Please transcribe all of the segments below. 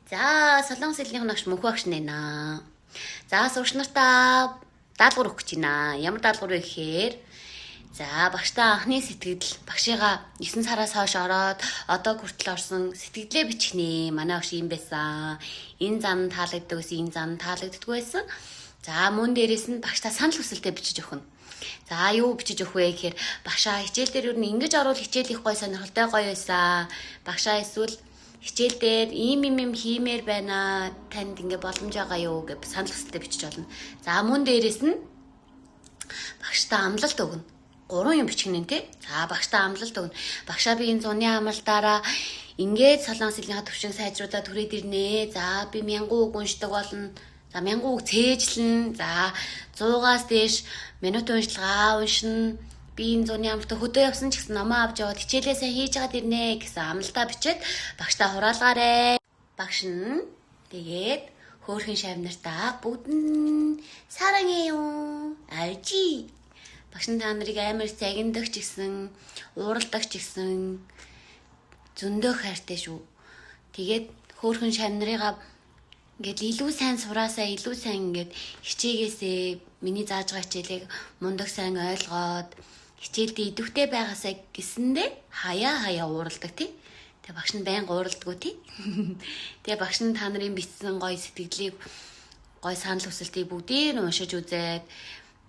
За, Солонгос хэлний багш мөнх багш нэнаа. За, сурагч нартаа даалгавар өгч байна. Ямар даалгавар вэ гэхээр за, багштай анхны сэтгэл багшигаа 9 сараас хойш ороод одоо хүртэл орсон сэтгэлдээ бичгнэ. Манай багш юм байсан. Энэ зан таалагддаг байсан, энэ зан таалагддаг байсан. За, мөн дээрээс нь багштай санал хүсэлтэд бичиж өгнө. За, юу бичиж өгөх вэ гэхээр багшаа хичээл дээр юу ингэж оруул хичээл их гоё сонирхолтой гоё байсан. Багшаа эсвэл хичээл дээр ийм хиймээр байна. Танд ингэ боломж байгаа юу гэж санал хүсэлтэд бичиж олно. За, мөн дээрээс нь багштай амлалт өгнө. 3 юм бичгэнэ тий. За, багштай амлалт өгнө. Багшаа би энэ зуны амлалтаараа ингээд солонгос хэлнийхээ төвшин сайжруулаад түрээд ирнэ. За, би 1000 үг уншдаг болно. За 1000 үг цээжлэн. За 100-аас дээш минут уншлагаа уншина. Би энэ зуны амлалтаа хөдөө явсан ч гэсэн номоо авч яваад хичээлээсээ хийж чад ирнэ гэсэн амлалтаа бичээд багштай хураалгаарэ. Багш нь тэгээд хөөрхөн шав нартаа бүгд нь сарангэё. Аржи. Багш нь та нарыг амар загиндаг ч гэсэн, ууралдаг ч гэсэн зөндөө хайртай шүү. Тэгээд хөөрхөн шав нарыгаа ингээд илүү сайн сураасаа илүү сайн ингээд хичээгээсээ миний зааж байгаа хичээлийг мундаг сайн ойлгоод хичээлдээ идэвхтэй байгаасаа гэсэндээ хаяа ууралдаг тий. Тэгээ багш нь байнга ууралдаггүй тий. Тэгээ багш нь та нарын бичсэн гоё сэтгэлийг гоё санал хүсэлтийг бүгдийг нь уншиж үзээд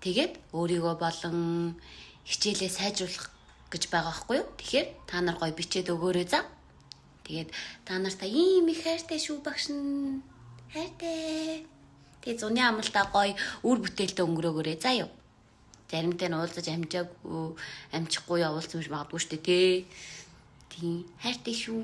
тэгээд өөрийгөө болон хичээлээ сайжруулах гэж байгаа байхгүй юу? Тэгэхээр та нар гоё бичээд өгөөрэй за. Тэгээд та нартай ийм их хайртай шүү багш нь. Хайртай. Тэгээ зуны амлалтаа гоё үр бүтээлтэй өнгөрөөгөөрэй заа юу. Заримтай нь уулзаж амжаагүй, амжихгүй явуулсан биш магадгүй шүү дээ тий. Тийм хайртай шүү.